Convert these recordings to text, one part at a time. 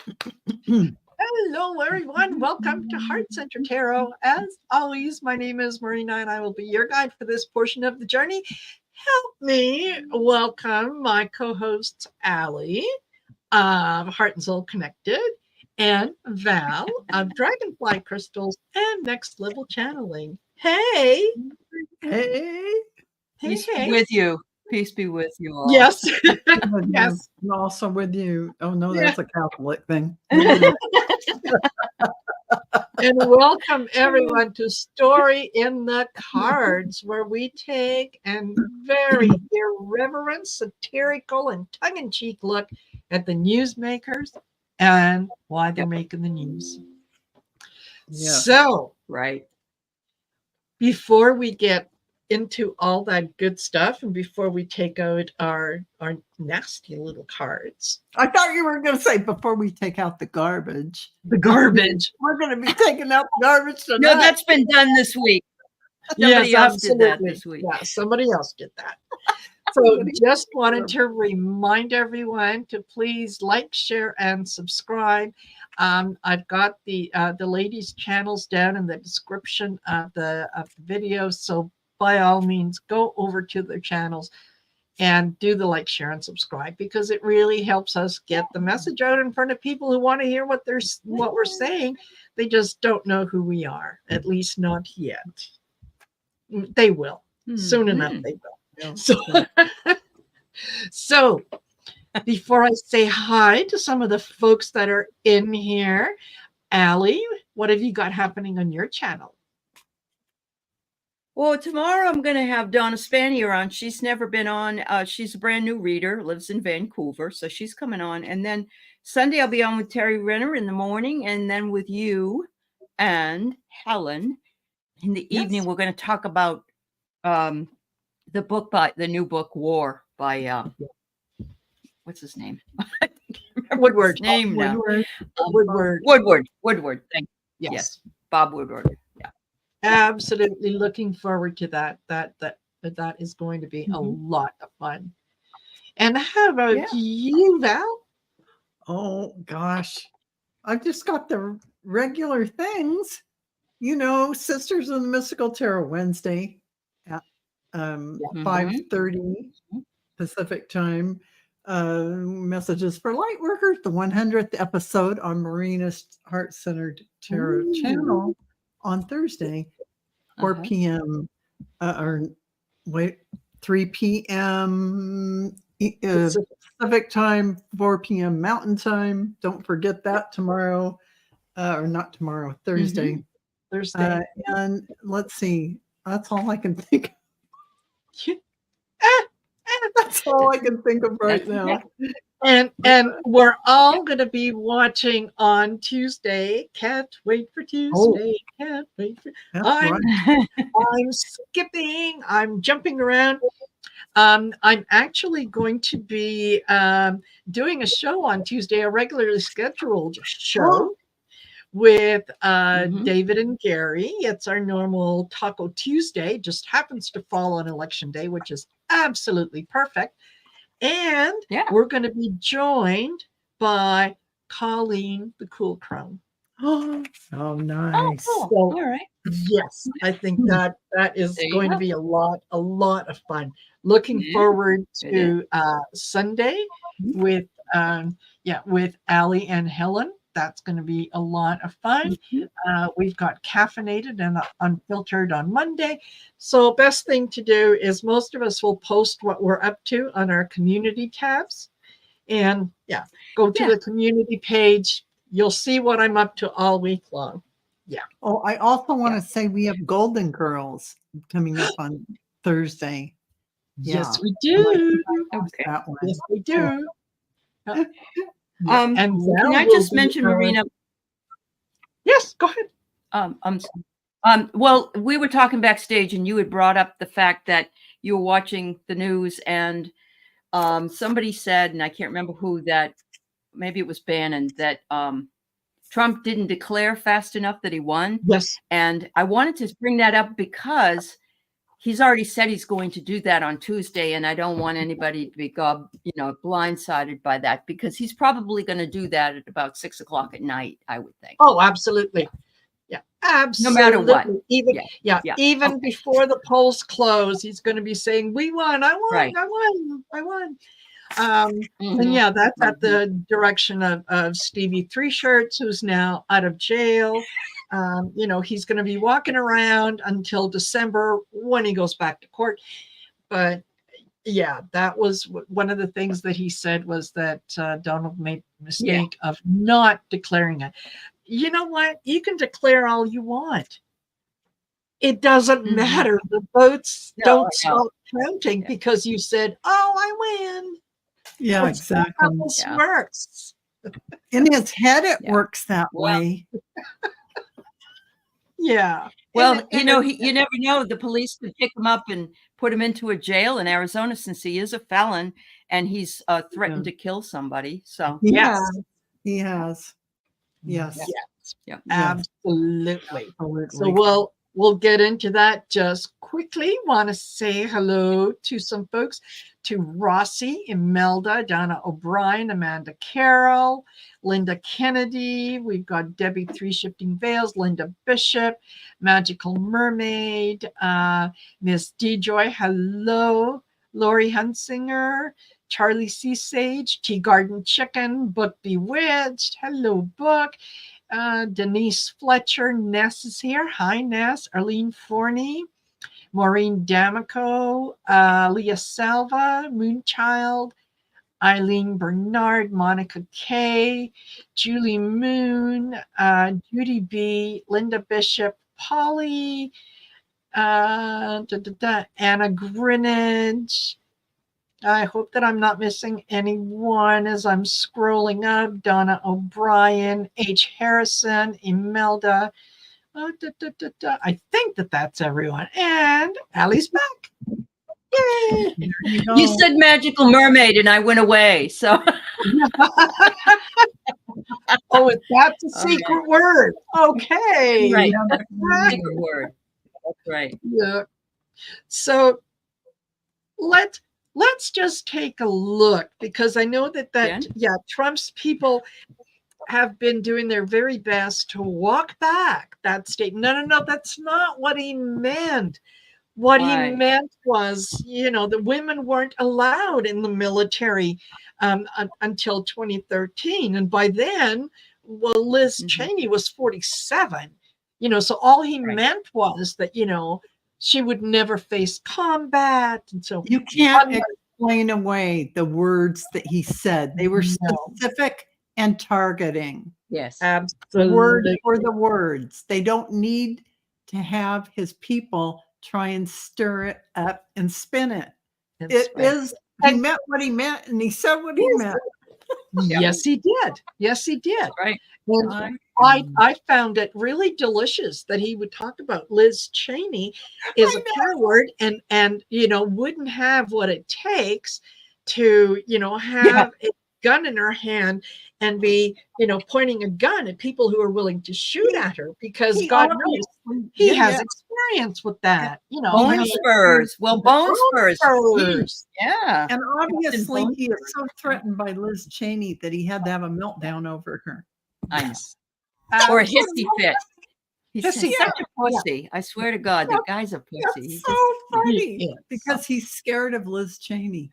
Hello, everyone. Welcome to Heart Center Tarot. As always, my name is Marina, and I will be your guide for this portion of the journey. Help me welcome my co-hosts, Allie of Heart and Soul Connected, and Val of Dragonfly Crystals and Next Level Channeling. Hey, Hey. Peace hey. with you. Peace be with you all. Yes, Yes. And also with you. Oh no, that's a Catholic thing. And welcome everyone to Story in the Cards, where we take a very irreverent, satirical, and tongue-in-cheek look at the newsmakers and why they're making the news. Yeah. So, Right. before we get into all that good stuff, and before we take out our nasty little cards, I thought you were going to say before we take out the garbage. the garbage. We're going to be taking out the garbage tonight. No, that's been done this week. Somebody else did that this week. Yeah, somebody else did that. So just wanted to remind everyone to please like, share, and subscribe. I've got the ladies' channels down in the description of the video. So by all means, go over to their channels and do the like, share, and subscribe, because it really helps us get the message out in front of people who want to hear what we're saying. They just don't know who we are, at least not yet. They will. Soon enough, they will. So before I say hi to some of the folks that are in here, Allie, what have you got happening on your channel? Well, tomorrow I'm going to have Donna Spanier on. She's never been on. She's a brand new reader, lives in Vancouver, so she's coming on. And then Sunday I'll be on with Terry Renner in the morning, and then with you and Helen in the evening. We're going to talk about the new book War by what's his name? Woodward. Name now. Woodward. Woodward. Thank you. Yes, Bob Woodward. Yeah. Absolutely looking forward to that. That is going to be a lot of fun. And how about you, Val? Oh gosh, I've just got the regular things. You know, Sisters of the Mystical Tarot Wednesday at 5:30 Pacific time. Messages for Lightworkers, the 100th episode on Marina's Heart Centered Tarot channel on Thursday, 4 p.m. 3 p.m. Pacific time, 4 p.m. Mountain time. Don't forget that tomorrow, or not tomorrow, Thursday. And let's see, that's all I can think of. That's all I can think of right now. And we're all going to be watching on Tuesday. Can't wait for Tuesday. Can't wait for. I'm skipping. I'm jumping around. I'm actually going to be doing a show on Tuesday, a regularly scheduled show with David and Gary. It's our normal Taco Tuesday. Just happens to fall on Election Day, which is absolutely perfect. And we're going to be joined by Colleen the Cool Crone. Oh, nice. Oh, cool. So, all right. Yes, I think that is going to be a lot of fun. Looking forward to Sunday with Allie and Helen. That's going to be a lot of fun. We've got Caffeinated and Unfiltered on Monday. So best thing to do is most of us will post what we're up to on our community tabs. And go to the community page. You'll see what I'm up to all week long. Yeah. Oh, I also want to say we have Golden Girls coming up on Thursday. Yes, we do. Okay. That one. Yes, we do. And can I just mention, Marina? Yes, go ahead. Well, we were talking backstage, and you had brought up the fact that you were watching the news, and somebody said, and I can't remember who, that maybe it was Bannon, that Trump didn't declare fast enough that he won. Yes. And I wanted to bring that up because he's already said he's going to do that on Tuesday, and I don't want anybody to be blindsided by that, because he's probably going to do that at about 6 o'clock at night, I would think. Oh, absolutely. Yeah, absolutely. No matter what. Even before the polls close, he's going to be saying, "We won! I won! Right. I won!" And yeah, that's at the direction of Stevie Three Shirts, who's now out of jail. He's going to be walking around until December when he goes back to court. But yeah, that was one of the things that he said, was that Donald made the mistake of not declaring it. You know what? You can declare all you want. It doesn't matter. The votes don't stop counting because you said, "Oh, I win." Yeah, That's exactly. how this works. In his head, it works that way. Yeah. Well, you never know. The police could pick him up and put him into a jail in Arizona, since he is a felon and he's threatened to kill somebody. So he has. Yes. Yeah. Absolutely. So we'll get into that just quickly. Want to say hello to some folks, to Rossi, Imelda, Donna O'Brien, Amanda Carroll, Linda Kennedy. We've got Debbie Three Shifting Veils, Linda Bishop, Magical Mermaid, Miss DeJoy. Hello, Lori Hunsinger, Charlie C. Sage, Tea Garden Chicken, Book Bewitched. Hello, Book. Denise Fletcher. Ness is here. Hi, Ness. Arlene Forney, Maureen D'Amico, Leah Salva, Moonchild, Eileen Bernard, Monica Kay, Julie Moon, Judy B, Linda Bishop, Polly, Anna Grinnage. I hope that I'm not missing anyone as I'm scrolling up. Donna O'Brien, H. Harrison, Imelda. I think that's everyone. And Allie's back. Yay! You said Magical Mermaid and I went away. So that's a secret word. Okay. Right. That's a secret word. That's right. Yeah. So let's just take a look, because I know that Trump's people have been doing their very best to walk back that statement. No, that's not what he meant. What he meant was, the women weren't allowed in the military until 2013. And by then, Liz Cheney was 47. So all he meant was that, she would never face combat. And so you can't explain away the words that he said. They were specific and targeting. Yes, absolutely. Word for the words. They don't need to have his people try and stir it up and spin it. He meant what he meant, and he said what he meant. Yes, he did. Yes, he did. Right. And I found it really delicious that he would talk about Liz Cheney is a coward and wouldn't have what it takes to have a gun in her hand and be pointing a gun at people who are willing to shoot at her, because God knows he has experience with that. Bone spurs. Well, bone spurs. Yeah. And obviously he is so threatened by Liz Cheney that he had to have a meltdown over her. I know. Or a hissy fit. He's such a pussy. I swear to God, that guy's a pussy. That's so funny because he's scared of Liz Cheney.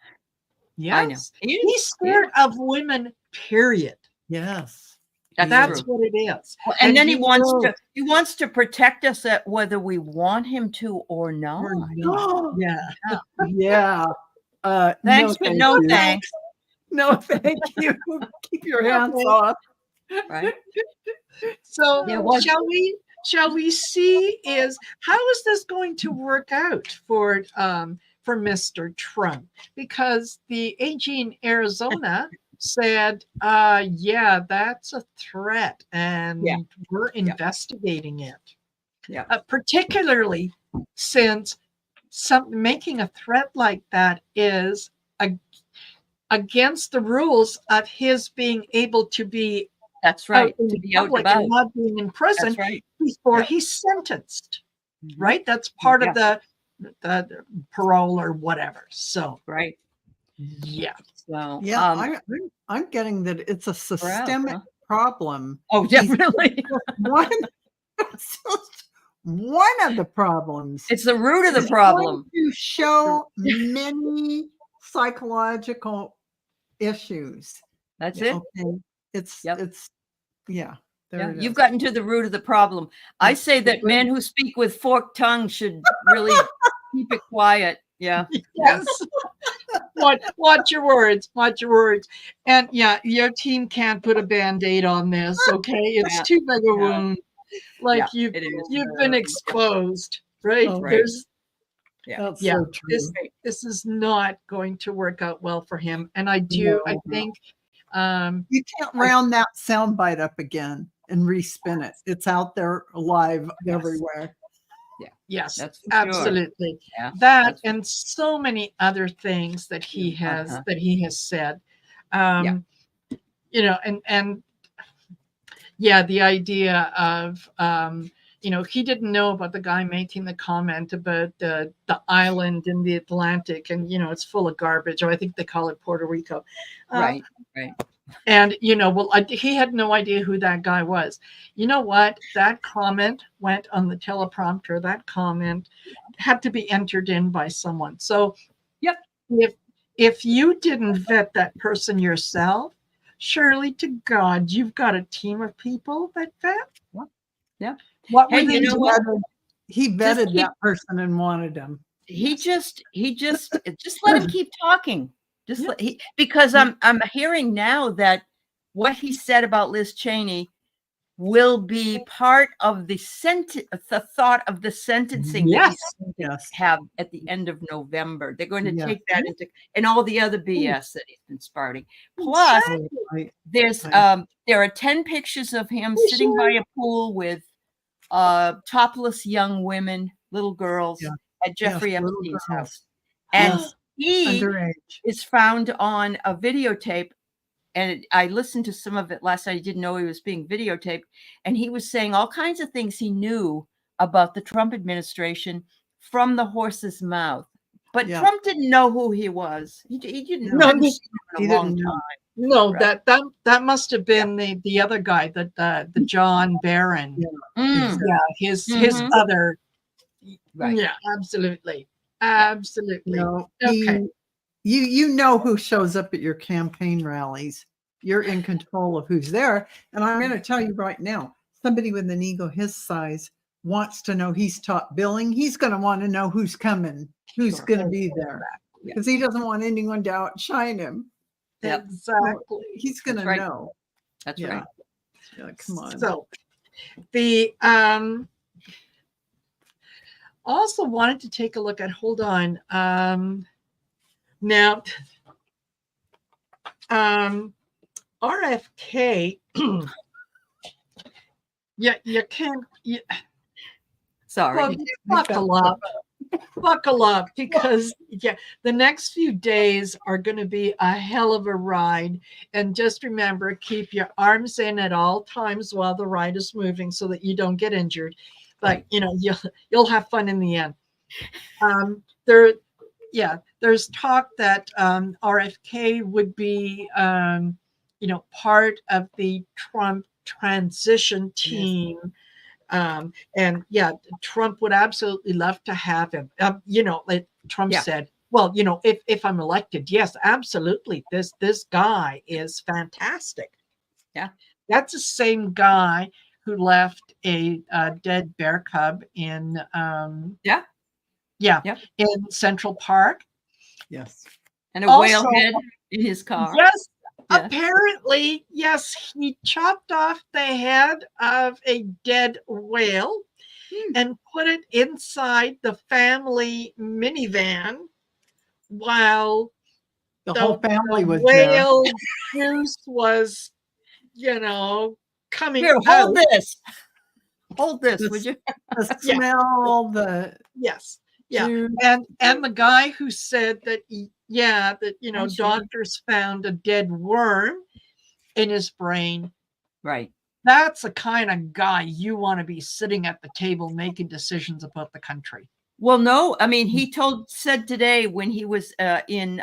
Yes. I know. He's scared of women, period. Yes. That's what it is. And then he wants to protect us at whether we want him to or not. Yeah. Thanks, but no thanks. No, thank you. Keep your hands off. Right. So shall we see how is this going to work out for Mr. Trump? Because the AG in Arizona said, that's a threat, and we're investigating it. Yeah. Particularly since making a threat like that is against the rules of his being able to be to be out and about, not being in prison before he's sentenced. Right? That's part of the parole or whatever. So right. yeah. So yeah, I'm getting that it's a systemic problem. Oh, definitely. One, it's just one of the problems. It's the root of the It's problem. going to show many psychological issues. That's it. Okay. It's yeah. There it You've is. gotten to the root of the problem. I say that men who speak with forked tongues should really keep it quiet. Yeah. Yes. Watch your words. Watch your words. And yeah, your team can't put a band-aid on this. Okay, it's too big a wound. Like you've been exposed, right? Oh, There's that's so true. this is not going to work out well for him. And I think you can't round that soundbite up again and respin it. It's out there live everywhere. Yeah. Yes, that's absolutely. Sure. Yeah, that and so many other things that he has said. You know, and yeah, the idea of he didn't know about the guy making the comment about the island in the Atlantic, and it's full of garbage. Or I think they call it Puerto Rico. Right. And he had no idea who that guy was. You know what? That comment went on the teleprompter. That comment had to be entered in by someone. So, if you didn't vet that person yourself, surely to God, you've got a team of people that vet. Yeah. What He vetted that person and wanted him. He just let him keep talking. Because I'm hearing now that what he said about Liz Cheney will be part of the thought of the sentencing that he's have at the end of November. They're going to take that into and all the other BS that he's been spouting. Plus, there are 10 pictures of him sitting by a pool with topless young women, little girls at Jeffrey Epstein's house. And he is found on a videotape, and I listened to some of it last night. I didn't know he was being videotaped, and he was saying all kinds of things he knew about the Trump administration from the horse's mouth. But Trump didn't know who he was. He didn't know. He didn't know. No, right. that must have been the other guy, the John Barron. His other. Right. Yeah, absolutely. Absolutely. No, okay. You know who shows up at your campaign rallies. You're in control of who's there. And I'm going to tell you right now, somebody with an ego his size wants to know he's top billing. He's going to want to know who's coming, who's going to be there. Because he doesn't want anyone to outshine him. Exactly. So he's going to know. That's right. Yeah, come on. So the also wanted to take a look at, hold on. Now, RFK, you can't. Sorry. Well, buckle up, because the next few days are going to be a hell of a ride. And just remember, keep your arms in at all times while the ride is moving, so that you don't get injured. But you'll have fun in the end. There's talk that RFK would be part of the Trump transition team. Trump would absolutely love to have him. Like Trump said, well, if I'm elected, yes, absolutely. This guy is fantastic. Yeah. That's the same guy who left a dead bear cub in in Central Park. Yes. And a whale head in his car. Yes. Apparently, yes, he chopped off the head of a dead whale and put it inside the family minivan while the whole family was whale juice was, coming out. Hold this, would you? The smell, yes. Yeah. And the guy who said that doctors found a dead worm in his brain. Right. That's the kind of guy you want to be sitting at the table making decisions about the country. Well, no, I mean, he said today when he was in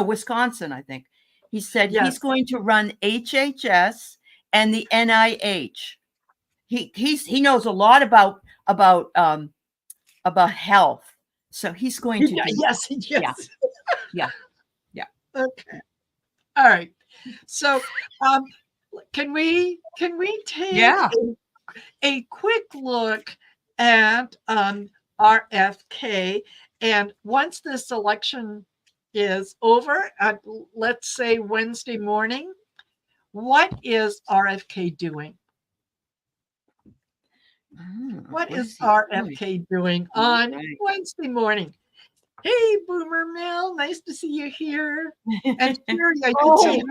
Wisconsin, I think. He said he's going to run HHS and the NIH. He knows a lot about health, so he's going to. Yes. Yeah. Okay. All right. So, can we take a quick look at RFK, and once this election is over, let's say Wednesday morning, what is RFK doing? What is RFK doing on Wednesday morning? Hey, Boomer Mill, nice to see you here. And Sherry, I could say,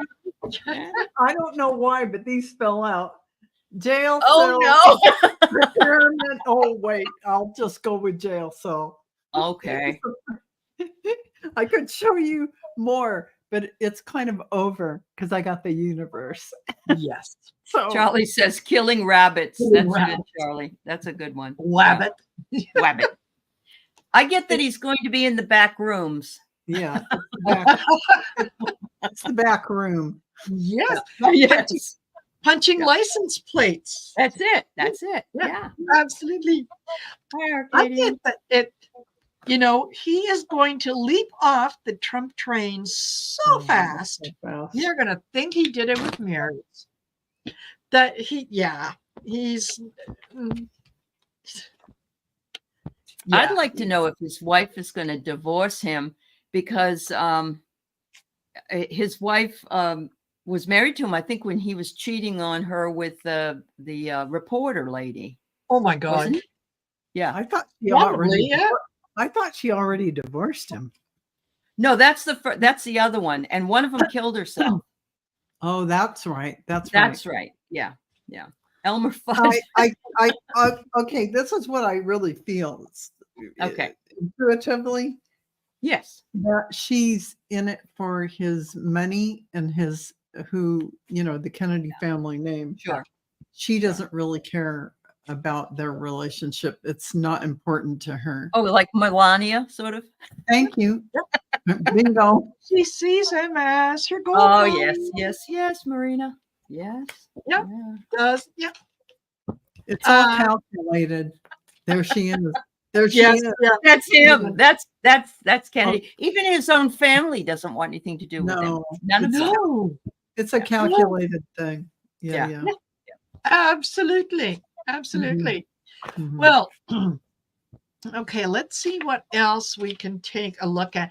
I don't know why, but these fell out. Jail cell. No. Retirement. Oh, wait, I'll just go with jail cell. Okay. I could show you more, but it's kind of over because I got the universe. Yes. So Charlie says killing rabbits. That's good, Charlie. That's a good one. Wabbit. Wabbit. I get that he's going to be in the back rooms. Yeah. It's the back room. Yes. Yes. Punching license plates. That's it. Yeah. Absolutely. I think that he is going to leap off the Trump train so fast. You're going to think he did it with Marys. I'd like to know if his wife is going to divorce him because his wife was married to him, I think, when he was cheating on her with the reporter lady. Oh my God! Yeah, I thought she already divorced him. No, that's the other one, and one of them killed herself. Oh, that's right. That's right. Yeah. Elmer Fudd. Okay, this is what I really feel. Okay. Intuitively. Yes. That she's in it for his money and the Kennedy family name. Sure. She doesn't really care about their relationship. It's not important to her. Oh, like Melania, sort of? Thank you. Bingo. She sees him as her goal. Oh, yes, Marina. Yes. Yeah. Yeah. It's all calculated. There she is. There she is. Yeah. That's him. That's Kennedy. Even his own family doesn't want anything to do with him. None of them. It's a calculated thing. Yeah. Absolutely. Mm-hmm. Well, okay, let's see what else we can take a look at.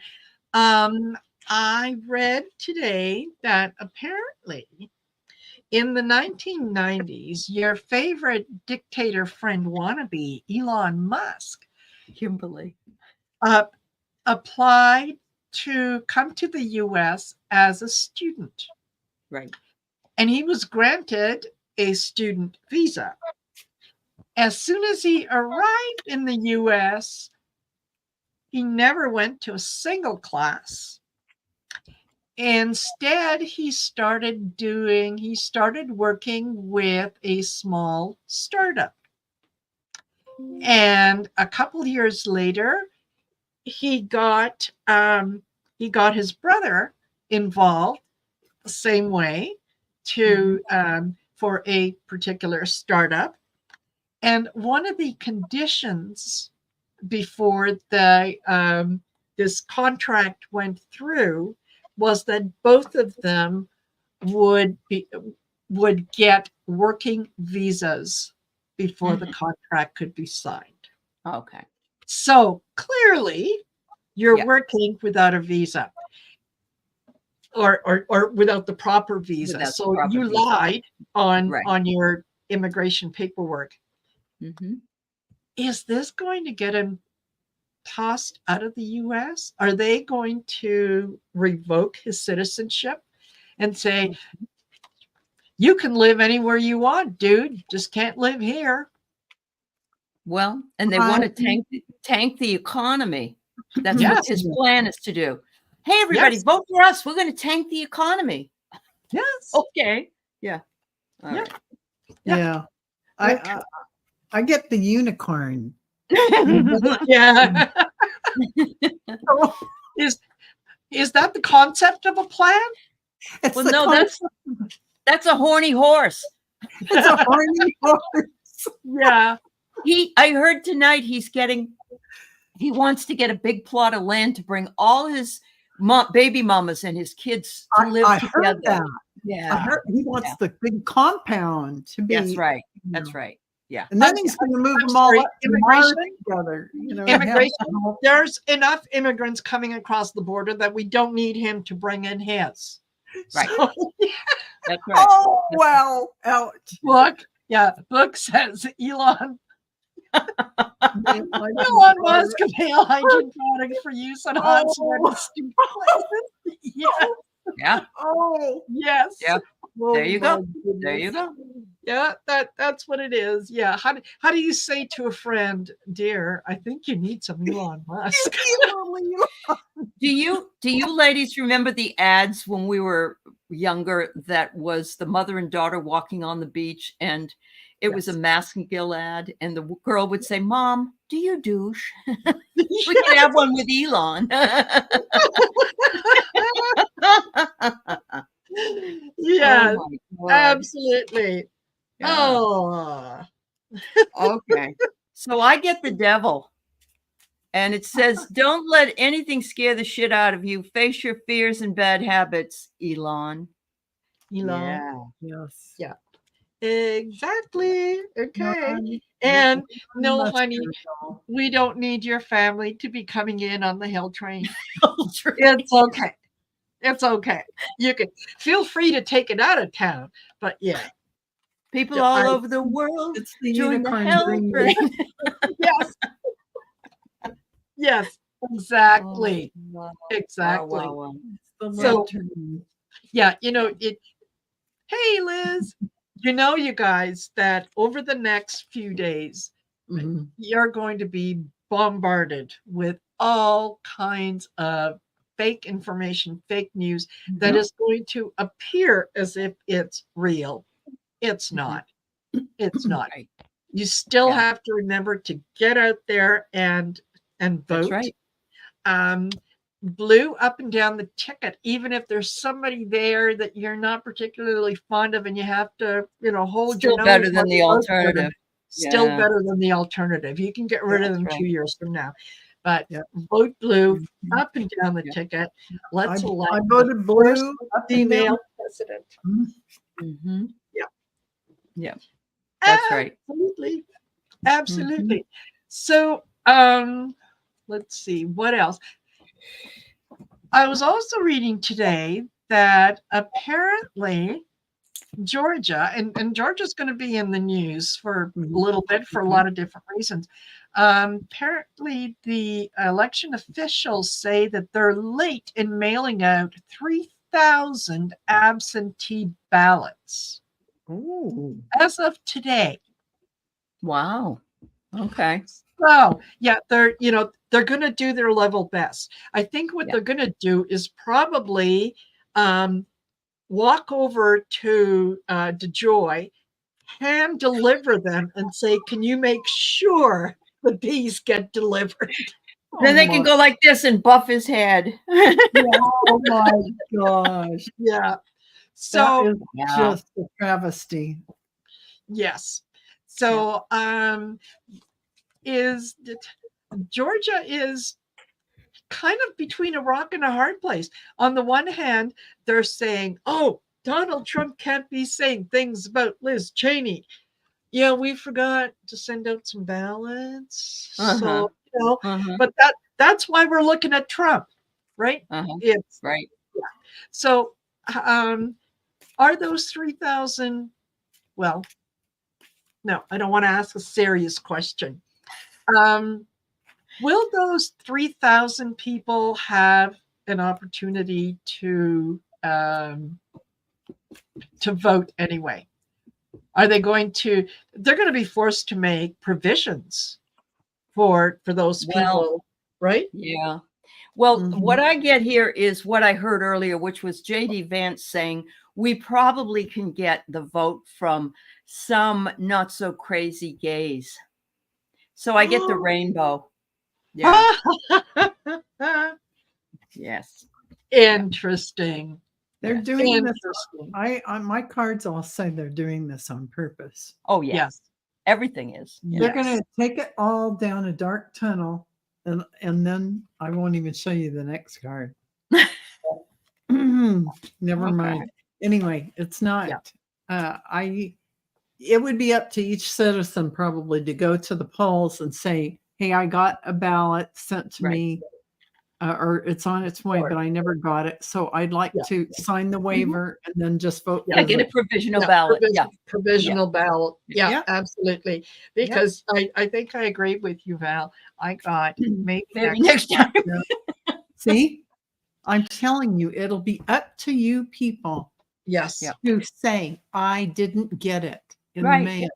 I read today that apparently in the 1990s, your favorite dictator friend wannabe, Elon Musk, Kimberly, applied to come to the U.S. as a student. Right. And he was granted a student visa. As soon as he arrived in the U.S., he never went to a single class. Instead, he started working with a small startup. And a couple years later, he got his brother involved the same way for a particular startup. And one of the conditions before this contract went through was that both of them would get working visas before the contract could be signed. Okay. So clearly you're working without a visa or without the proper visa. So you lied on your immigration paperwork. Mm-hmm. Is this going to get him tossed out of the U.S.? Are they going to revoke his citizenship and say, you can live anywhere you want, dude, just can't live here? Well, and they want to tank the economy. That's what his plan is to do. Hey, everybody, vote for us. We're going to tank the economy. Yes. Okay. Yeah. All right. Yeah. I get the unicorn Yeah. Is that the concept of a plan? Well, no, that's a horny horse. It's a horny horse. Yeah. I heard tonight he wants to get a big plot of land to bring all his baby mamas and his kids to live I together. heard that. Yeah. I heard he wants the big compound to be. That's right. You know. That's right. Yeah. And then he's going to move them all up to Mars together. You know, immigration. There's enough immigrants coming across the border that we don't need him to bring in his. Right. So, That's right. Oh, well, ouch. Book says Elon Musk a male hygiene product for use on hot places. Yes. Yeah. Oh, yes. Yeah. Oh, There you go. goodness. There you go. Yeah, that's what it is. Yeah. How do you say to a friend, dear, I think you need some Elon Musk? Do you ladies remember the ads when we were younger that was the mother and daughter walking on the beach, and it was a Masking ad, and the girl would say, "Mom, do you douche?" We could have one with Elon. Yes, Oh absolutely. Yeah. Oh, Okay. So I get the devil. And it says, don't let anything scare the shit out of you. Face your fears and bad habits, Elon. Elon. Yes. Yeah. Exactly. Okay. And no, honey, we don't need your family to be coming in on the hill train. It's okay. It's okay. You can feel free to take it out of town, but yeah. People all over the world It's the join the unicorn hell dream. train. Yes. Yes, exactly. Oh, Exactly. wow. So, yeah, hey, Liz, you guys, that over the next few days, you're going to be bombarded with all kinds of fake information, fake news that is going to appear as if it's real. It's not. It's not. You still have to remember to get out there and vote. That's right. Blue up and down the ticket, even if there's somebody there that you're not particularly fond of and you have to, hold Still your nose. better than the alternative. Still better than the alternative. You can get rid of them 2 years from now. But vote blue up and down the ticket. Let's elect I voted blue. Female president. Mm-hmm. Yeah. Yeah. That's right. Absolutely. Absolutely. So let's see what else. I was also reading today that apparently Georgia, and Georgia's going to be in the news for a little bit for a lot of different reasons. Apparently the election officials say that they're late in mailing out 3,000 absentee ballots. Ooh. As of today. Wow. Okay. So yeah, they're going to do their level best. I think what they're going to do is probably walk over to DeJoy, hand deliver them, and say, "Can you make sure that these get delivered?" Then they can go like this and buff his head. Oh my gosh! Yeah. So that is just a travesty. Yes. So Georgia is kind of between a rock and a hard place. On the one hand, they're saying, "Oh, Donald Trump can't be saying things about Liz Cheney. Yeah, we forgot to send out some ballots." So, but that's why we're looking at Trump, right? It's right. Yeah. So, are those 3,000? Well, no, I don't want to ask a serious question. Will those 3,000 people have an opportunity to vote anyway? Are they going to? They're going to be forced to make provisions for those people, right? Yeah. Well, what I get here is what I heard earlier, which was J.D. Vance saying we probably can get the vote from some not so crazy gays. So I get the rainbow. Yeah. Yes. Interesting. They're Yes. doing this. Interesting. I on my cards all say they're doing this on purpose. Oh yes. Yes. Everything is. They're Yes. going to take it all down a dark tunnel, and then I won't even show you the next card. Never Okay. mind. Anyway, it's not. It would be up to each citizen probably to go to the polls and say, "Hey, I got a ballot sent to Right. me, or it's on its way, but I never got it. So I'd like to sign the waiver and then just vote Yeah, for get a the provisional ballot. Provisional ballot. Yeah, Yeah. absolutely. Because I think I agree with you, Val. I got maybe next time. See, I'm telling you, it'll be up to you people Yes. to say, I didn't get it in the Right. mail.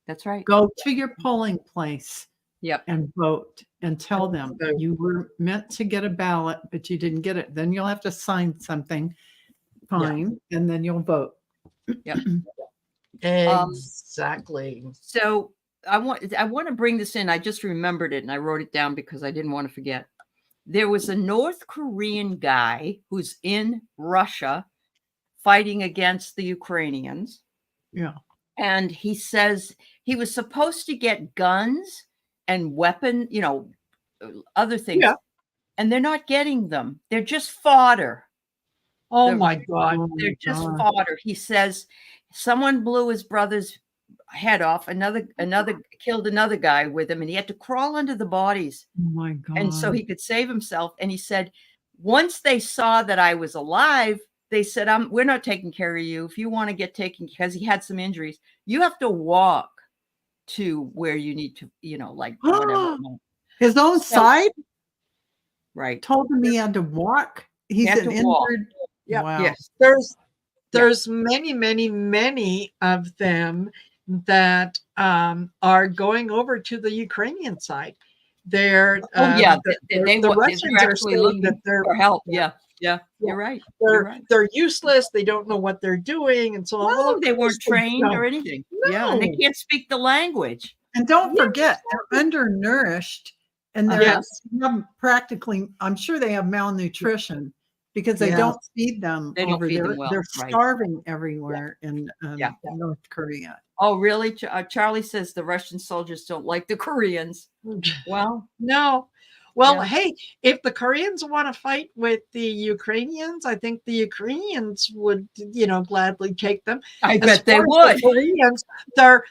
That's right. Go to your polling place Yep. and vote and tell them you were meant to get a ballot, but you didn't get it. Then you'll have to sign something. Fine. And then you'll vote. Yep. Exactly. So I want to bring this in. I just remembered it and I wrote it down because I didn't want to forget. There was a North Korean guy who's in Russia fighting against the Ukrainians. Yeah. And he says he was supposed to get guns and weapon, other things. Yeah. And they're not getting them. They're just fodder. Oh my God. They're just fodder. He says someone blew his brother's head off. Another killed another guy with him, and he had to crawl under the bodies. Oh my God. And so he could save himself. And he said, once they saw that I was alive, they said, we're not taking care of you. If you want to get taken, because he had some injuries, you have to walk to where you need to, like whatever. His own side? Right. Told him he had to walk. He's an injured. Yeah. Wow. Yes. There's many of them that are going over to the Ukrainian side. They're the Russians are saying that they're for help. Yeah. You're right. They're useless. They don't know what they're doing, and so on. No, they weren't trained or anything. No. Yeah, and they can't speak the language. And don't forget, they're undernourished, and they're practically. I'm sure they have malnutrition because they don't feed them over there. Well. They're starving everywhere in North Korea. Oh, really? Charlie says the Russian soldiers don't like the Koreans. Well, no. Well, hey, if the Koreans want to fight with the Ukrainians, I think the Ukrainians would, gladly take them. I bet they would. The Koreans, they're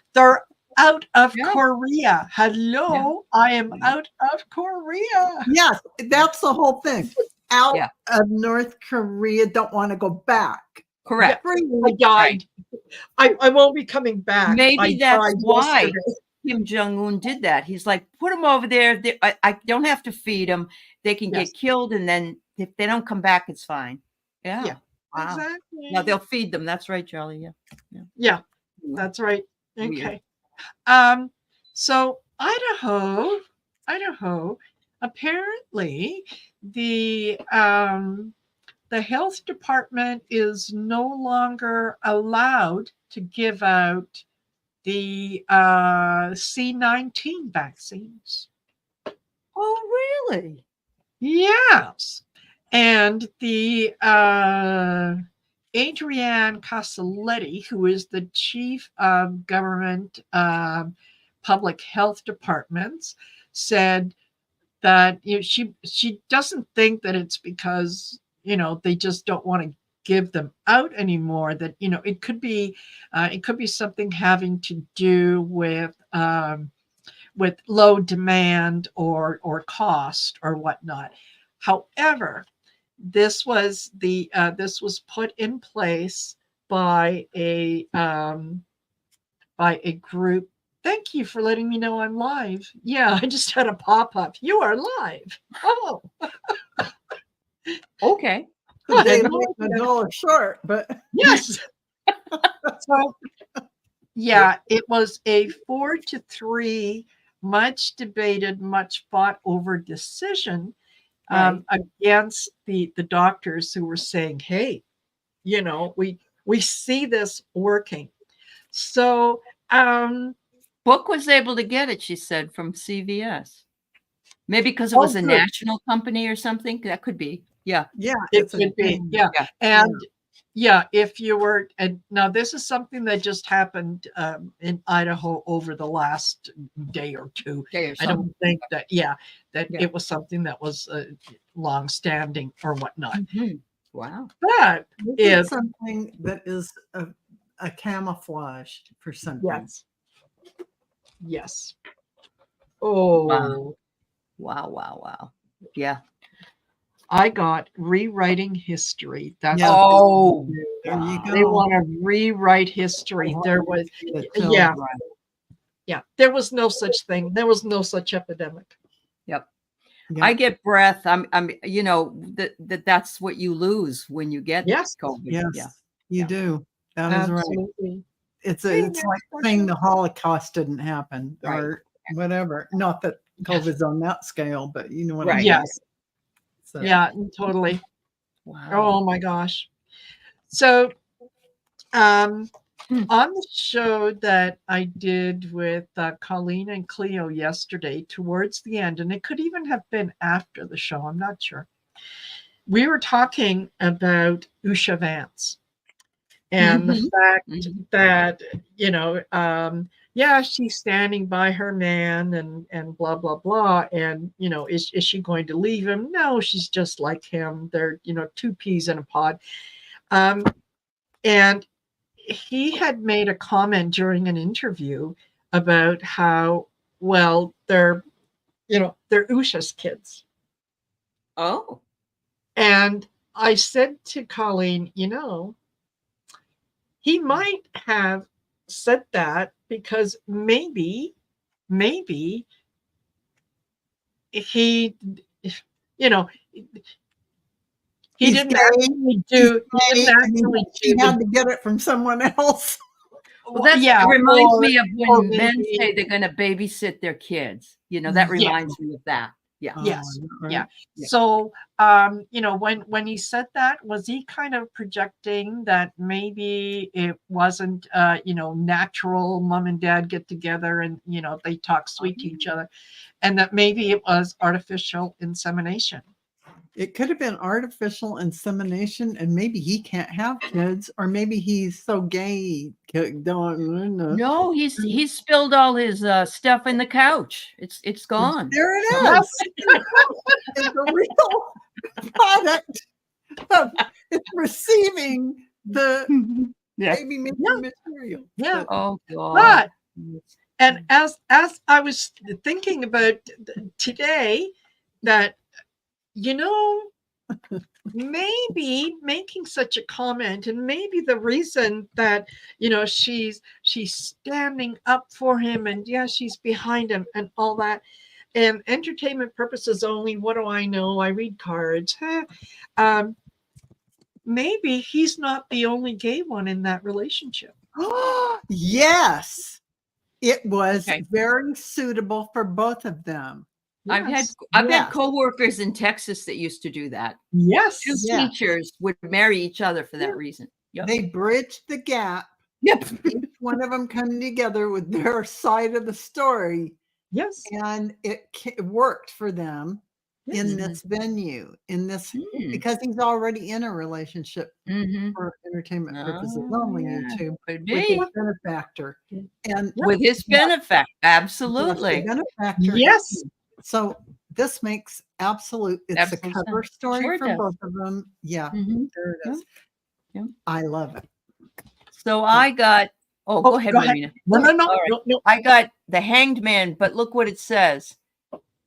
out of Korea. Hello, I am out of Korea. Yes, that's the whole thing. Out of North Korea, don't want to go back. Correct. I died. I won't be coming back. Maybe that's why Kim Jong-un did that. He's like, put them over there. I don't have to feed them. They can get killed, and then if they don't come back, it's fine. Yeah. Wow. Exactly. Now they'll feed them. That's right, Charlie. Yeah. That's right. Okay. So Idaho, apparently the health department is no longer allowed to give out the C-19 vaccines. Oh, really? Yes. And the Adrienne Castelletti, who is the chief of government public health departments, said that she doesn't think that it's because they just don't want to give them out anymore. That it could be something having to do with low demand or cost or whatnot. However, this was put in place by a group. Thank you for letting me know I'm live. Yeah, I just had a pop-up. You are live. Oh. Okay. They make $1 short, but yes. So it was a 4-3, much debated, much fought over decision against the doctors who were saying, hey, we see this working. So Book was able to get it, she said, from CVS. Maybe because it was a national company or something. That could be. Yeah. Yeah. It could be. Yeah. And if you were, and now this is something that just happened in Idaho over the last day or two. I don't think that, it was something that was long standing or whatnot. Mm-hmm. Wow. But it's something that is a camouflage for something. Yes. Oh. Wow. Yeah. I got rewriting history. That's there you go. They want to rewrite history. There was there was no such thing. There was no such epidemic. Yep. I get breath. I'm that's what you lose when you get COVID. Yes, you do. That is right. It's like saying the Holocaust didn't happen or whatever. Not that COVID's on that scale, but you know what I mean. Yes. So. Yeah, totally. Wow. Oh my gosh. So on the show that I did with Colleen and Cleo yesterday, towards the end, and it could even have been after the show, I'm not sure. We were talking about Usha Vance and the fact that, she's standing by her man and blah, blah, blah. And, is she going to leave him? No, she's just like him. They're, two peas in a pod. And he had made a comment during an interview about how, well, they're Usha's kids. Oh. And I said to Colleen, he might have said that because maybe he, he didn't actually do. He had to get it from someone else. Well, that reminds me of when men say they're going to babysit their kids. That reminds me of that. Yeah. Yes. Yeah. So, when he said that, was he kind of projecting that maybe it wasn't, natural mom and dad get together and, they talk sweet to each other, and that maybe it was artificial insemination? It could have been artificial insemination, and maybe he can't have kids, or maybe he's so gay. No, he's spilled all his stuff in the couch. It's gone. There it is. It's a real product of receiving the baby material. Yeah. Oh God. But and as I was thinking about today, that maybe making such a comment, and maybe the reason that she's standing up for him, and she's behind him and all that, and entertainment purposes only, what do I know, I read cards, maybe he's not the only gay one in that relationship. Yes, it was very suitable for both of them. I've had coworkers in Texas that used to do that. Yes. Two teachers would marry each other for that reason. Yep. They bridged the gap. Yep. Each one of them coming together with their side of the story. Yes. And it worked for them in this venue, because he's already in a relationship for entertainment purposes only, YouTube, with his benefactor. And with his benefactor, absolutely. Benefactor. Yes. So this makes it's a cover story for both of them. Yeah, there it is. Yeah. I love it. So I got, go ahead, Marina. No. Right. No. I got The Hanged Man, but look what it says.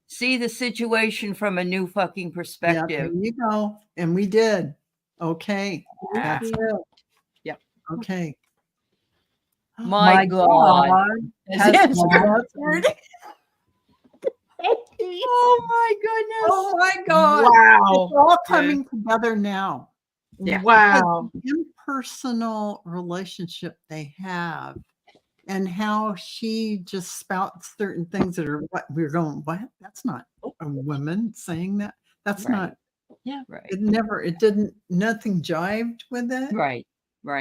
See the situation from a new fucking perspective. Yeah, there you go. And we did. Okay. That's it. Yep. Okay. My God. Oh my goodness. Oh my God. Wow. It's all coming together now. Yeah. Wow. The impersonal relationship they have, and how she just spouts certain things that are what we're going, what? That's not a woman saying that. That's not. Yeah. Right. It didn't, nothing jived with it. Right.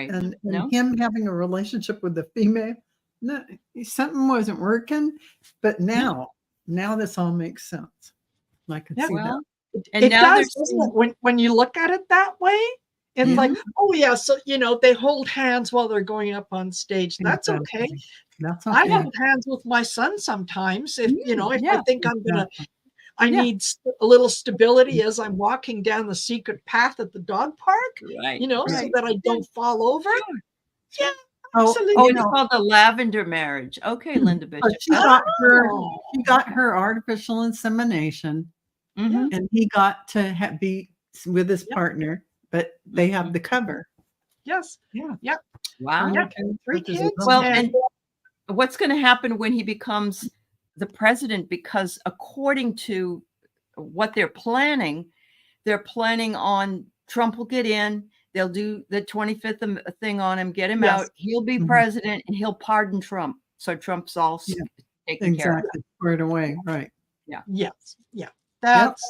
And him having a relationship with the female, no, something wasn't working, but now this all makes sense. I can see that. And it now does, doesn't it? When you look at it that way, it's like, oh yeah, so they hold hands while they're going up on stage. That's okay. That's okay. I hold hands with my son sometimes. If if I think I need a little stability as I'm walking down the secret path at the dog park, so that I don't fall over. Sure. Yeah. Absolutely. Oh, it's called the lavender marriage. Okay, Linda Bishop. She got her artificial insemination, and he got to be with his partner, but they have the cover. Yes. Yeah. Yeah. Wow. Yeah. 3 kids. Well, and what's going to happen when he becomes the president? Because according to what they're planning on Trump will get in. They'll do the 25th thing on him, get him out. He'll be president, and he'll pardon Trump. So Trump's all taken care of. Right away. Right. Yeah. Yes. Yeah. That's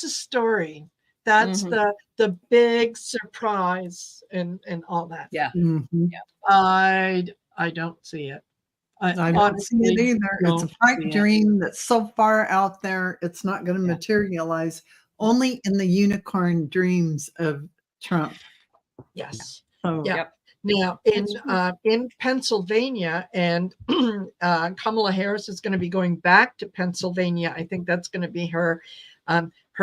a story. That's the big surprise and all that. Yeah. I don't see it. I don't see it either. It's a pipe dream that's so far out there, it's not going to materialize. Only in the unicorn dreams of Trump. Yes. So, Now in Pennsylvania, and Kamala Harris is going to be going back to Pennsylvania. I think that's going to be her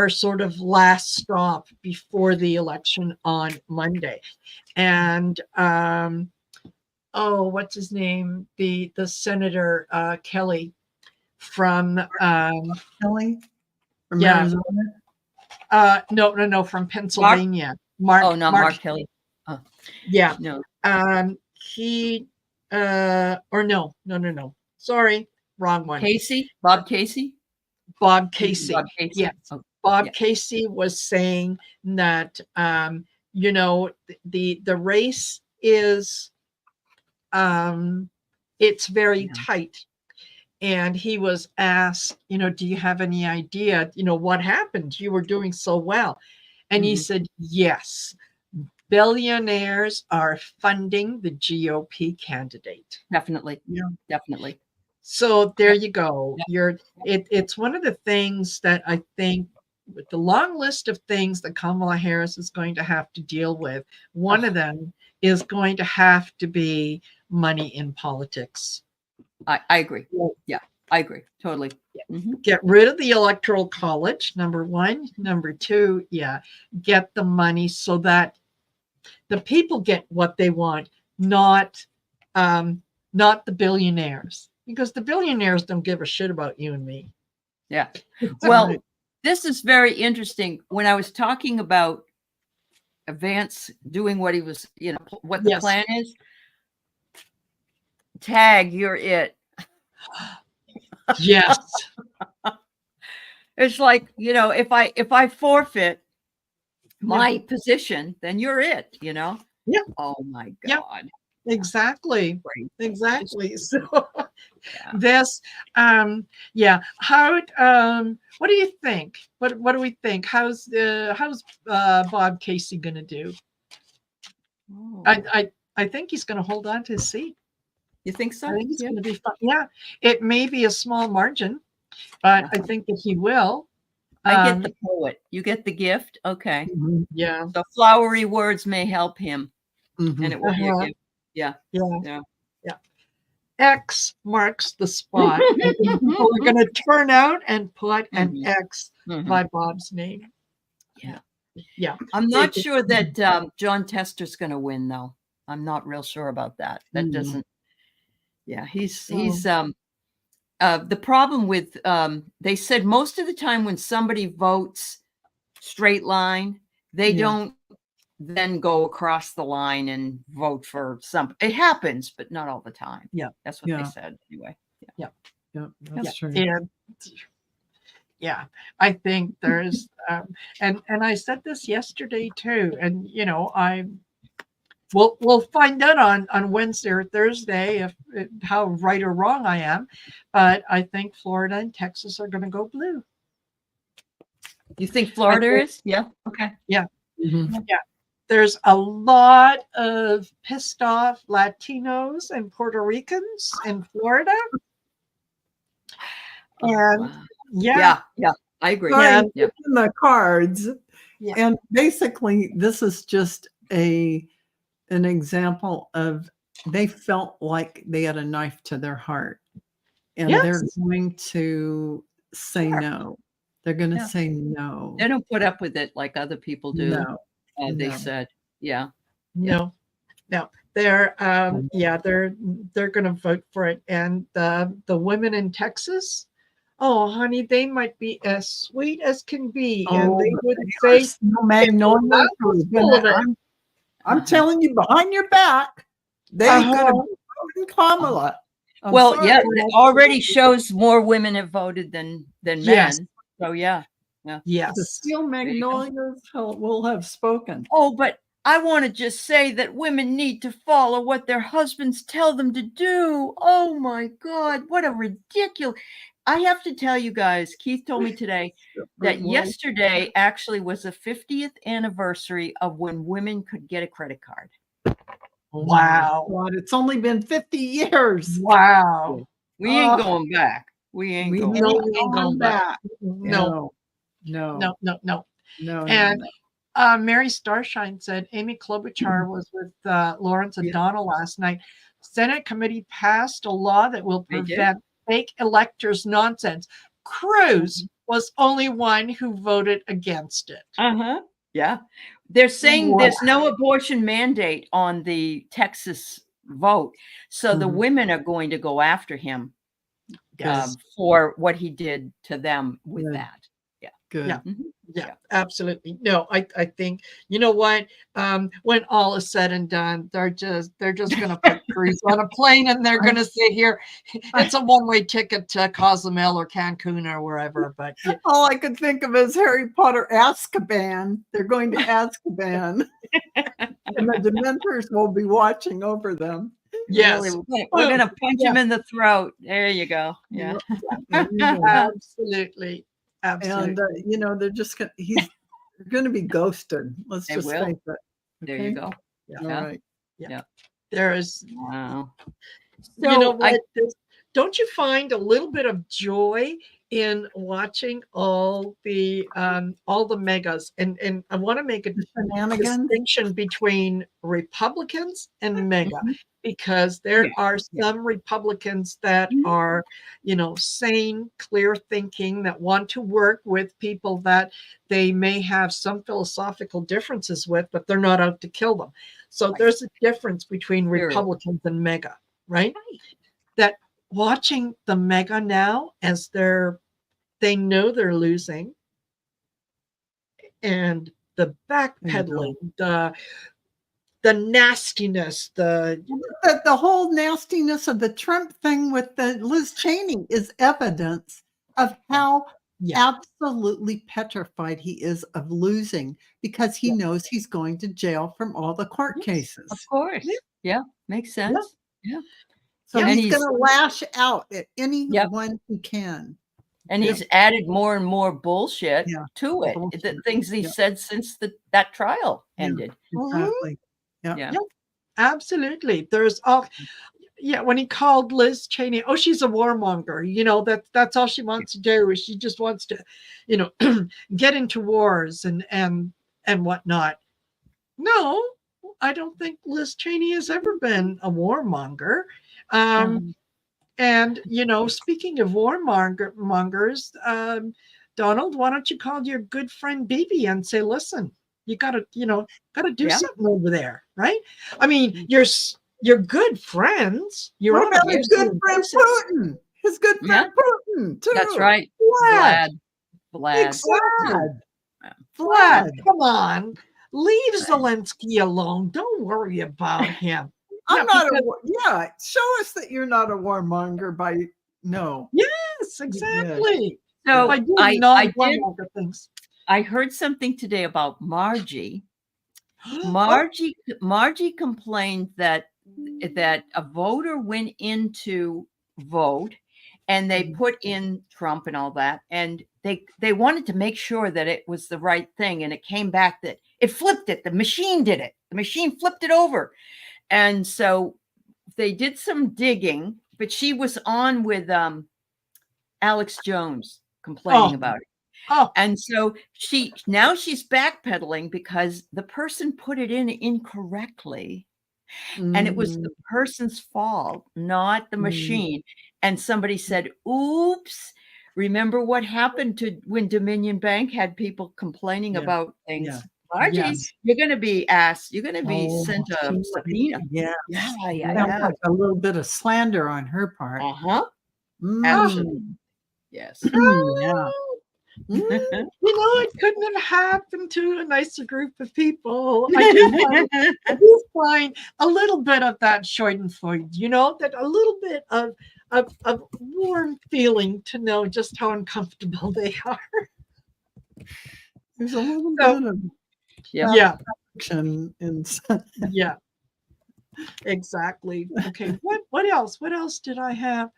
sort of last stop before the election on Monday. And what's his name? The Senator Kelly from Kelly from Arizona. No, from Pennsylvania. Mark Kelly. Yeah. No. He no. Sorry, wrong one. Bob Casey. Yes. Oh, Bob Casey was saying that the race is it's very tight. And he was asked, do you have any idea, what happened? You were doing so well. And he said, yes, billionaires are funding the GOP candidate. Definitely. Yeah, definitely. So there you go. It's one of the things that I think, with the long list of things that Kamala Harris is going to have to deal with, one of them is going to have to be money in politics. I agree. Yeah, I agree. Totally. Get rid of the Electoral College, number one. Number two, get the money so that the people get what they want, not the billionaires, because the billionaires don't give a shit about you and me. Yeah. Well, this is very interesting. When I was talking about Vance doing what he was, what the plan is, tag, you're it. Yes. It's like, if I forfeit my position, then you're it, Yeah. Oh my God. Yep. Exactly. Exactly. So this, how, what do you think? What do we think? How's Bob Casey going to do? I think he's going to hold on to his seat. You think so? I think it's going to be fun. Yeah, it may be a small margin, but I think that he will. I get the poet. You get the gift. Okay. Yeah. The flowery words may help him, and it will be a gift. Yeah. X marks the spot. People are going to turn out and put an X by Bob's name. Yeah. I'm not sure that John Tester's going to win, though. I'm not real sure about that. That doesn't. Yeah, he's the problem with they said most of the time when somebody votes straight line, they don't then go across the line and vote for some. It happens, but not all the time. Yeah, that's what they said anyway. Yeah, that's true. Yeah, I think there's and I said this yesterday too, and We'll find out on Wednesday or Thursday how right or wrong I am, but I think Florida and Texas are going to go blue. You think Florida is? Yeah. Okay. Yeah. Yeah. there's a lot of pissed off Latinos and Puerto Ricans in Florida. And wow. Yeah, I agree. Sorry, Yeah. it's in the cards. Yeah. And basically, this is just an example of they felt like they had a knife to their heart, and they're Yes. going to say Sure. no. They're going to Yeah. say no. They don't put up with it like other people do. No. They No. said, yeah. No. They're they're going to vote for it. And the women in Texas, oh honey, they might be as sweet as can be, and they would say, Magnolia. I'm telling you behind your back, they're going to be voting Kamala. Well, yeah, it already shows more women have voted than men. Yes. So yeah. Yes. The Steel Magnolias will have spoken. Oh, but I want to just say that women need to follow what their husbands tell them to do. Oh my God, what a ridiculous. I have to tell you guys, Keith told me today that yesterday actually was the 50th anniversary of when women could get a credit card. Wow. God, it's only been 50 years. Wow. We ain't going back. We ain't going back. No. And Mary Starshine said Amy Klobuchar was with Lawrence O'Donnell last night. Senate committee passed a law that will prevent fake electors nonsense. Cruz was only one who voted against it. Yeah. They're saying there's no abortion mandate on the Texas vote. So the women are going to go after him for what he did to them with that. Yeah. Good. Yeah, absolutely. No, I think, you know what? When all is said and done, they're just going to put Cruz on a plane, and they're going to say, here, it's a one-way ticket to Cozumel or Cancun or wherever. But all I could think of is Harry Potter Azkaban. They're going to Azkaban, and the Dementors will be watching over them. Yes, really, we're going to punch him in the throat. There you go. Yeah, absolutely. And they're just he's going to be ghosted. Let's just say that. Okay? There you go. All right. Yeah. There is. Wow. So, you know what? Don't you find a little bit of joy in watching all the megas? And I want to make a distinction between Republicans and mega, because there are some Republicans that are, sane, clear thinking, that want to work with people that they may have some philosophical differences with, but they're not out to kill them. So there's a difference between Republicans and mega, right? That watching the mega now, as they know they're losing, and the backpedaling, the nastiness, the whole nastiness of the Trump thing with the Liz Cheney is evidence of how absolutely petrified he is of losing, because he knows he's going to jail from all the court cases. Of course. Yeah. Makes sense. Yeah. So he's going to lash out at anyone he can. And he's added more and more bullshit to it. The things he said since that trial ended. Exactly. Yeah. Absolutely. There's when he called Liz Cheney, she's a warmonger. That's all she wants to do, is she just wants to, get into wars and whatnot. No, I don't think Liz Cheney has ever been a warmonger. And, speaking of warmongers, Donald, why don't you call your good friend Bibi and say, listen, you gotta do something over there, right? I mean, you're good friends. What about his good friend Putin? His good friend Putin, too. That's right. Vlad. Vlad, come on. Leave Zelensky alone. Don't worry about him. I'm not show us that you're not a warmonger by Yes, exactly. So things. I heard something today about Margie. Margie complained that a voter went in to vote, and they put in Trump and all that, and they wanted to make sure that it was the right thing, and it came back that It flipped it. The machine did it. The machine flipped it over. And so they did some digging, but she was on with Alex Jones complaining about it. Oh, And so she's backpedaling because the person put it in incorrectly. And it was the person's fault, not the machine. And somebody said, oops, remember what happened to when Dominion Bank had people complaining about things? Yeah. Margie, Yes. you're going to be asked, you're going to be sent a she might- subpoena. Yeah. Yeah. Like a little bit of slander on her part. Uh-huh. Mm. Absolutely. Yes. Yeah. You know, it couldn't have happened to a nicer group of people. I do find a little bit of that Schadenfreude, you know, that a little bit of warm feeling to know just how uncomfortable they are. There's a little bit of Yeah. action in Yeah. Exactly. Okay. What else? What else did I have?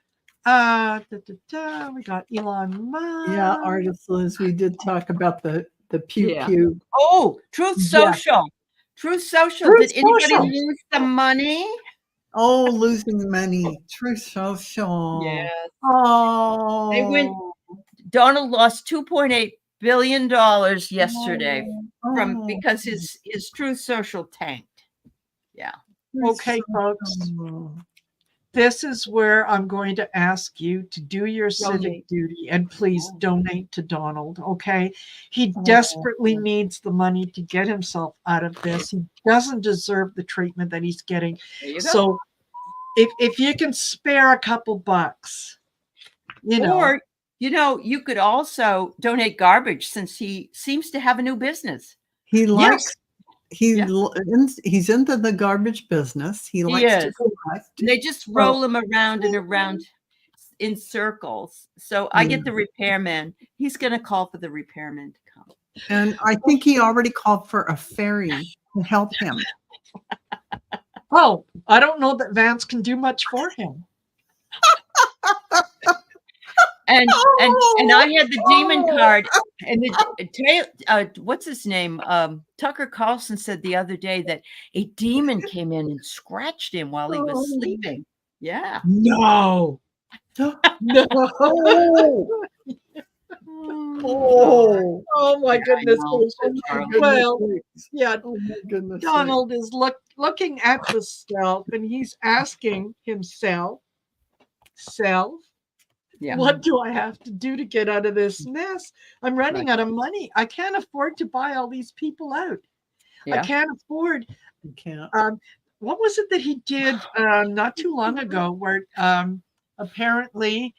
We got Elon Musk. Yeah, Artist Liz, we did talk about the pew. Oh, Truth Social. Truth Social. Did anybody lose the money? Oh, losing the money. Truth Social. Yes. Oh. Donald lost $2.8 billion yesterday because his Truth Social tanked. Yeah. Okay, folks. This is where I'm going to ask you to do your civic duty and please donate to Donald, okay? He desperately needs the money to get himself out of this. He doesn't deserve the treatment that he's getting. So if you can spare a couple bucks, you know. Or, you could also donate garbage since he seems to have a new business. He likes he's into the garbage business. He likes to collect. They just roll him around and around in circles. So I get the repairman. He's going to call for the repairman to come. And I think he already called for a ferry to help him. Oh, I don't know that Vance can do much for him. And I had the demon card, and what's his name? Tucker Carlson said the other day that a demon came in and scratched him while he was sleeping. Yeah. No. No. Oh my goodness. Well, yeah. Oh my goodness. Donald is looking at the self and he's asking himself, what do I have to do to get out of this mess? I'm running out of money. I can't afford to buy all these people out. I can't afford. You can't. What was it that he did not too long ago where apparently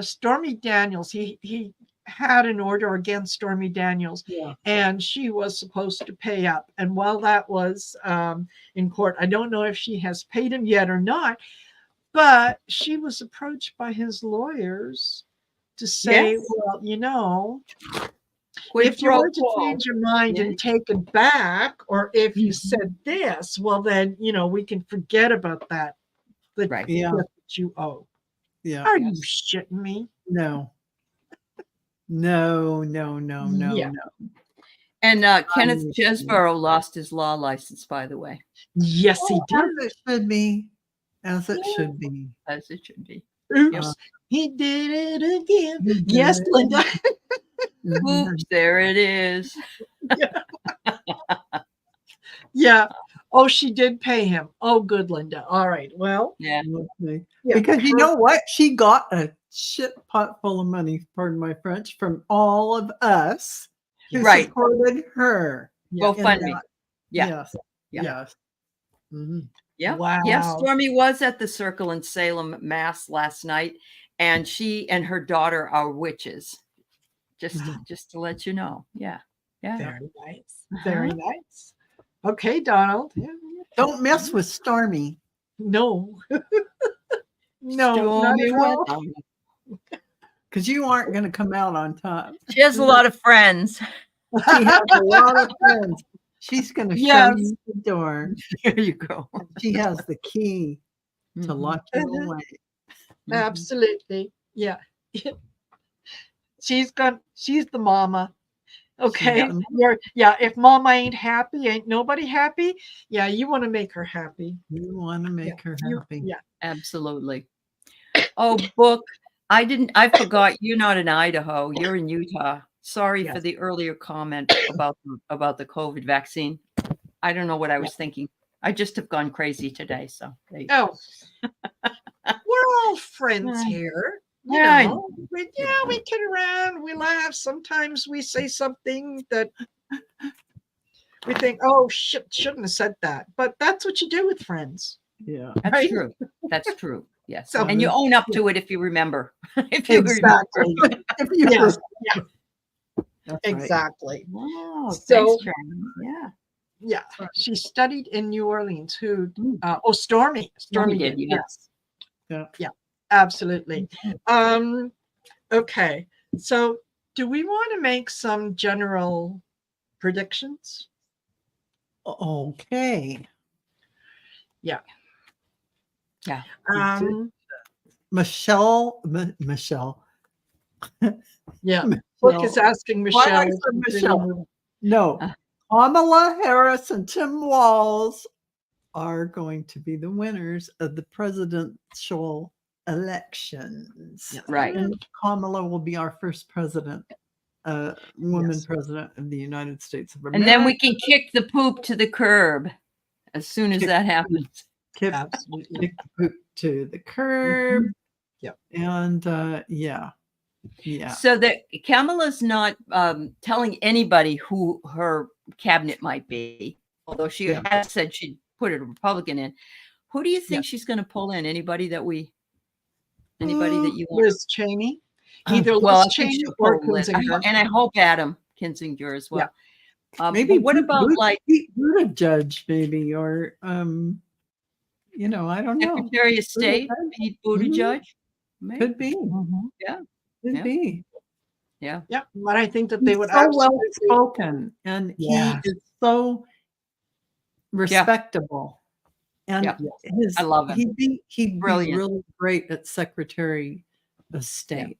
Stormy Daniels, he had an order against Stormy Daniels and she was supposed to pay up. And while that was in court, I don't know if she has paid him yet or not, but she was approached by his lawyers to say, well, if you were to change your mind and take it back, or if you said this, well, then, we can forget about that. That you owe. Yeah. Are you shitting me? No. No. And Kenneth Jesborough lost his law license, by the way. Yes, he did. As it should be. As it should be. As it should be. Oops. He did it again. Yes, Linda. Oops, there it is. Yeah. Oh, she did pay him. Oh, good, Linda. All right. Well. Yeah. Because you know what? She got a shit pot full of money, pardon my French, from all of us who supported her. GoFundMe. Yes. Mm-hmm. Yeah. Wow. Yeah. Stormy was at the Circle in Salem, Mass last night, and she and her daughter are witches. Just to let you know. Yeah. Very nice. Very nice. Okay, Donald. Don't mess with Stormy. No. No, not at all. Because you aren't going to come out on top. She has a lot of friends. She has a lot of friends. She's going to show you the door. There you go. She has the key to lock you away. Absolutely. Yeah. She's the mama. Okay. If mama ain't happy, ain't nobody happy. Yeah, you want to make her happy. You want to make her happy. Yeah. Absolutely. Oh, Book. I forgot you're not in Idaho. You're in Utah. Sorry for the earlier comment about the COVID vaccine. I don't know what I was thinking. I just have gone crazy today. So we're all friends here. We kid around, we laugh. Sometimes we say something that we think, oh, shouldn't have said that. But that's what you do with friends. Yeah, that's true. That's true. Yes. So, and you own up to it if you remember. Exactly. If you Yes. remember. That's exactly. Right. Wow. So, thanks, Sharon. Yeah. Yeah. She studied in New Orleans. Stormy. Stormy did. Yes. Yeah. Absolutely. Okay. So, do we want to make some general predictions? Okay. Yeah. Michelle. Yeah. Book is asking Michelle. Michelle. No. Kamala Harris and Tim Walz are going to be the winners of the presidential elections. Right. And Kamala will be our first president, woman president of the United States of America. And then we can kick the poop to the curb as soon as that happens. Kick the poop to the curb. Yeah. And So that Kamala's not telling anybody who her cabinet might be, although she has said she'd put a Republican in. Who do you think she's going to pull in? Anybody that you want? Liz Cheney. Either Liz Cheney or Kinzinger. And I hope Adam Kinzinger as well. Yeah. Maybe what about Buttigieg, maybe, or I don't know. Secretary of State, Pete Buttigieg? Could be. Yeah. Could be. Yeah. Yeah. But I think that they would so well spoken, and he is so respectable. And I love it. He'd be really great at Secretary of State.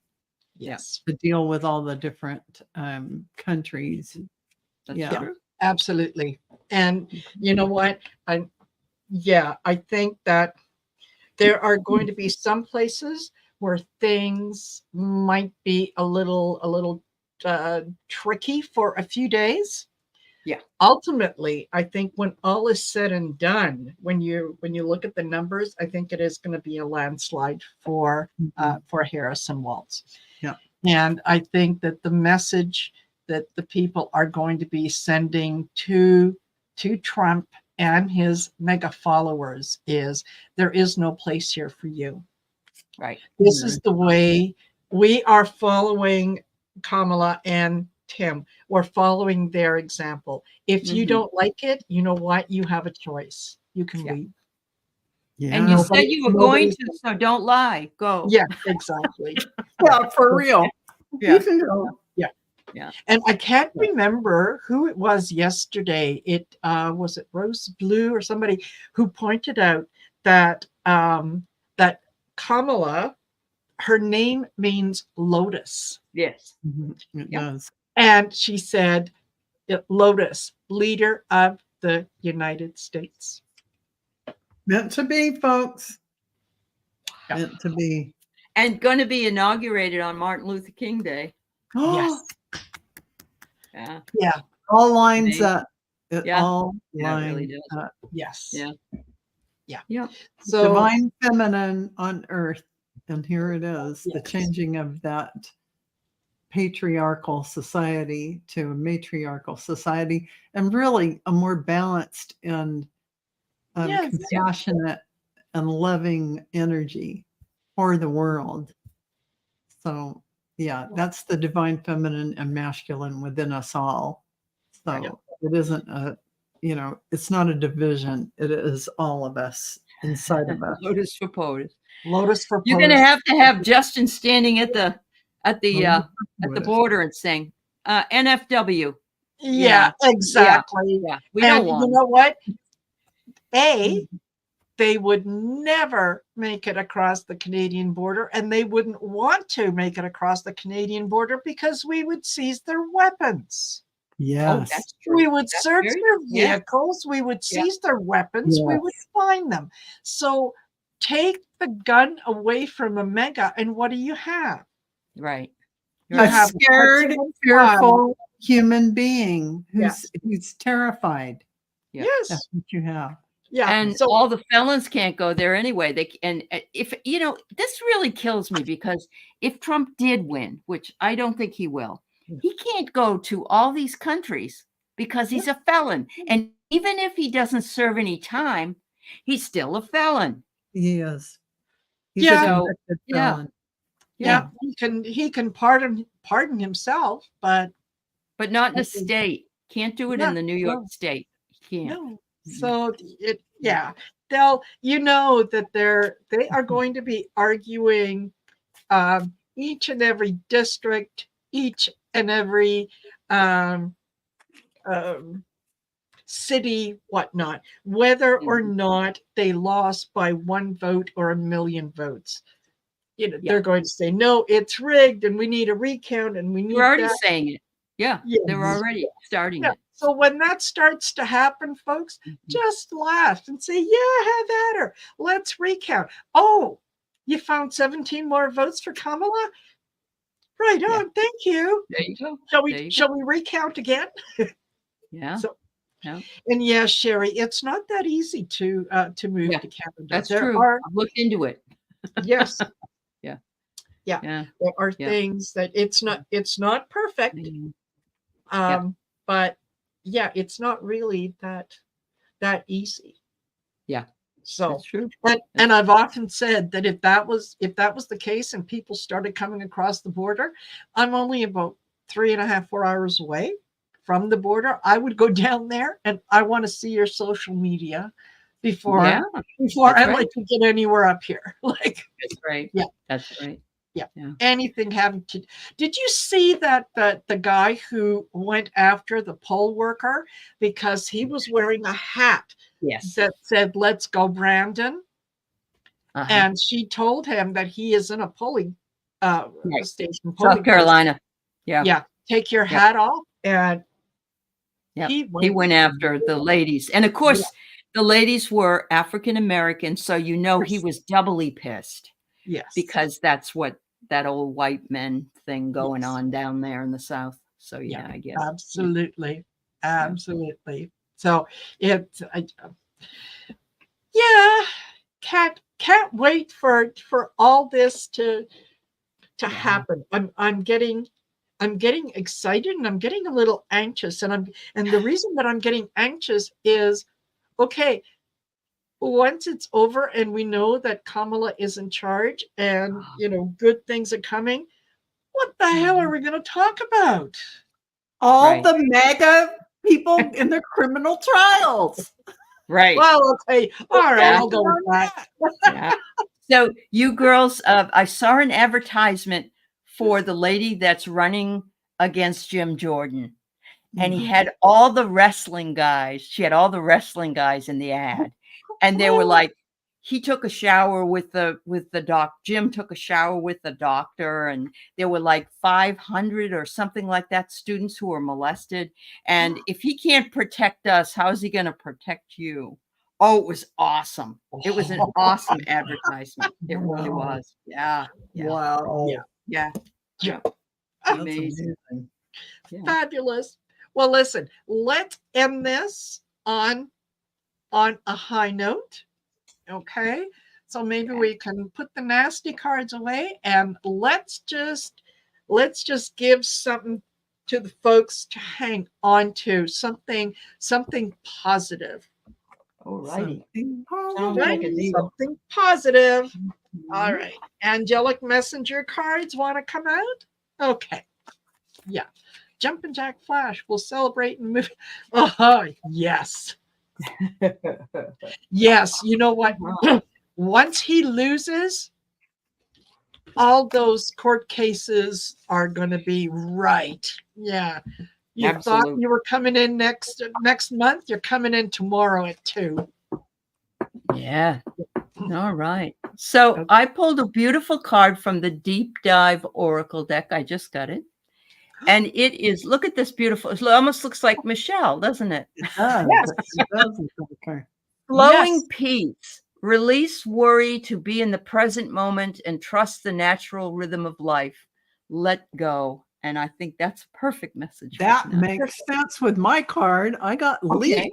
Yes. To deal with all the different countries. That's true. Absolutely. And you know what? I think that there are going to be some places where things might be a little tricky for a few days. Yeah. Ultimately, I think when all is said and done, when you look at the numbers, I think it is going to be a landslide for Harris and Walz. Yeah. And I think that the message that the people are going to be sending to Trump and his mega followers is there is no place here for you. Right. This is the way we are following Kamala and Tim. We're following their example. If you don't like it, you know what? You have a choice. You can leave. Yeah. And you said you were going to, so don't lie. Go. Yeah, exactly. Yeah, for real. Yeah. You can go. Yeah. And I can't remember who it was yesterday. It was it Rose Blue or somebody who pointed out that that Kamala, her name means lotus. Yes. It does. And she said, Lotus, leader of the United States. Meant to be, folks. Meant to be. And going to be inaugurated on Martin Luther King Day. Yes. Yeah. All lines up. All lines up. Yes. Yeah. So divine feminine on earth. And here it is, the changing of that patriarchal society to a matriarchal society, and really a more balanced and compassionate and loving energy for the world. So that's the divine feminine and masculine within us all. So it isn't it's not a division. It is all of us inside of us. Lotus for POTUS. Lotus for POTUS. You're going to have Justin standing at the border and saying NFW. Yeah, exactly. Yeah. We don't want. You know what? They would never make it across the Canadian border, and they wouldn't want to make it across the Canadian border because we would seize their weapons. Yes. That's true. We would That's search very- their yeah. vehicles. We would Yeah. seize their weapons. We would Yes. find them. So take the gun away from a mega, and what do you have? Right. You A have scared, Hudson fearful human being Yes. who's terrified. Yeah. Yes. That's what you have. Yeah. And So all the felons can't go there anyway. And if this really kills me, because if Trump did win, which I don't think he will, he can't go to all these countries because he's a felon. And even if he doesn't serve any time, he's still a felon. He is. He's Yeah. a convicted felon. yeah, he can pardon himself, but not in I a think- state. Can't do it Yeah, in the New York no. state. He can't. no. So they'll that they are going to be arguing each and every district, each and every city, whatnot, whether or not they lost by 1 vote or 1 million votes. They're going to say, no, it's rigged and we need a recount and we need We're already that. saying it. Yeah. Yes. They're already starting it. So when that starts to happen, folks, just laugh and say, yeah, have at her. Let's recount. Oh, you found 17 more votes for Kamala? Right on. Thank you. There you go. Shall we recount again? Yeah. So, yeah. And yes, Sherry, it's not that easy to move to Canada. That's there true. Are, I've looked into it. Yes. Yeah. There are things that it's not perfect. But it's not really that easy. Yeah. So That's true. And I've often said that if that was the case and people started coming across the border, I'm only about 3.5, 4 hours away from the border. I would go down there and I want to see your social media before I like to get anywhere up here. Like that's right. Yeah. That's right. Yeah. Anything having to. Did you see that the guy who went after the poll worker because he was wearing a hat that said, "Let's go, Brandon," and she told him that he is in a polling station, South Carolina. Yeah. Take your hat off, and he went after the ladies, and of course, the ladies were African American, so he was doubly pissed. Yes, because that's what that old white men thing going on down there in the South. So I guess absolutely. So can't wait for all this to happen. I'm getting excited and I'm getting a little anxious, and the reason that I'm getting anxious is okay. Once it's over and we know that Kamala is in charge and good things are coming, what the hell are we going to talk about? All the MAGA people in their criminal trials. Right. Well, I'll tell you. All right, I'll go with that. So you girls, I saw an advertisement for the lady that's running against Jim Jordan. And he had all the wrestling guys. She had all the wrestling guys in the ad. And they were like, he took a shower with the doc. Jim took a shower with the doctor. And there were like 500 or something like that students who were molested. And if he can't protect us, how is he going to protect you? Oh, it was awesome. It was an awesome advertisement. It really was. Yeah. Wow. Yeah. Amazing. Fabulous. Well, listen, let's end this on a high note. Okay. So maybe we can put the nasty cards away and let's just give something to the folks to hang on to, something positive. All righty. Something positive. All right. Angelic messenger cards want to come out? Okay. Yeah. Jumpin' Jack Flash will celebrate and move. Oh, yes. Yes. You know what? Once he loses, all those court cases are going to be right. Yeah. You thought you were coming in next month. You're coming in tomorrow at 2. Yeah. All right. So I pulled a beautiful card from the Deep Dive Oracle deck. I just got it. And it is, look at this beautiful, it almost looks like Michelle, doesn't it? It does. Yes. It does. Okay. Flowing Yes. peace. Release worry to be in the present moment and trust the natural rhythm of life. Let go. And I think that's a perfect message. That right now. makes sense with my card. I got Okay.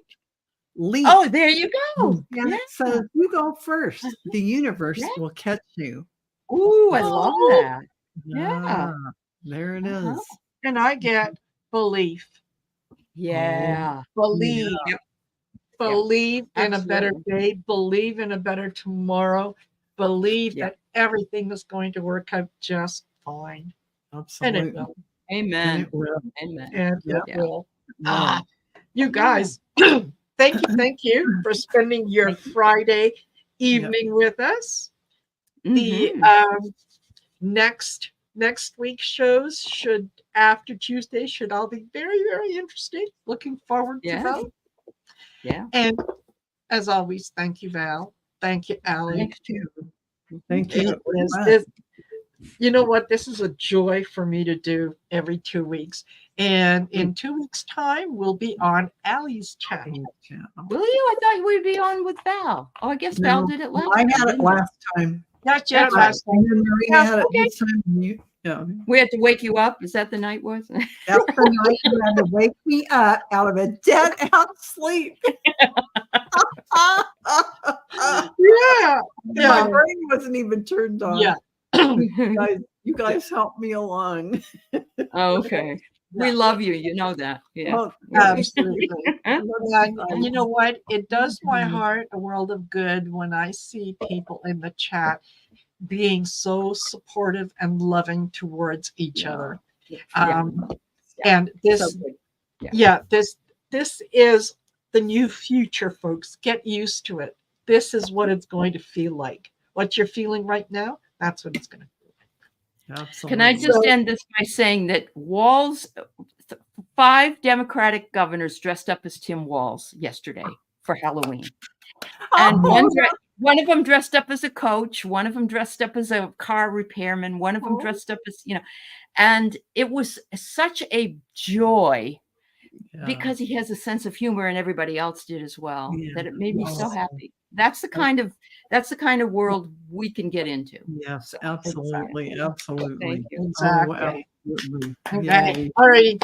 leap. Oh, there you go. And it says, you go first. The universe will catch you. Ooh, I love Oh. that. Yeah. There it is. And I get belief. Yeah. Believe. Yeah. Believe in a better Absolutely. day. Believe in a better tomorrow. Believe Yeah. that everything is going to work out just fine. And Absolutely. it will. And Amen. it will. Amen. And Yep. it will. Yeah. You guys, thank you for spending your Friday evening with us. The Mhm. next week's shows after Tuesday should all be very, very interesting. Looking forward to Yes. them. Yeah. And as always, thank you, Val. Thank you, Allie. Thank you. Thank you. You know what? This is a joy for me to do every 2 weeks. And in 2 weeks' time, we'll be on Allie's channel. Will you? I thought we'd be on with Val. Oh, I guess Val did it last I time. had it didn't you? last time. Not yet That's last time. Marina had it this time. Yeah. We had to wake you up. Is that the night was? That's the night you had to wake me up out of a dead out sleep. Yeah. My brain wasn't even turned on. Yeah. You guys helped me along. Oh, okay. We love you. You know that. Yeah. Well, Absolutely. And you know what? It does my heart a world of good when I see people in the chat being so supportive and loving towards each other. And this, this is the new future, folks. Get used to it. This is what it's going to feel like. What you're feeling right now, that's what it's going to feel like. Absolutely. Can I just end this by saying that 5 Democratic governors dressed up as Tim Walz yesterday for Halloween. And one of them dressed up as a coach, one of them dressed up as a car repairman, one of them dressed up as, and it was such a joy because he has a sense of humor and everybody else did as well, that it made me so happy. That's the kind of world we can get into. Yes, absolutely. Absolutely. Thank you. Exactly. Absolutely. Okay. All righty.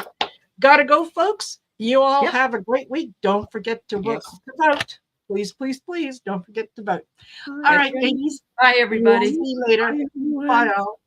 Gotta go, folks. You all have a great week. Don't forget to vote. Please, please, please don't forget to vote. All right, ladies. Bye, everybody. We'll see you later. Bye, all.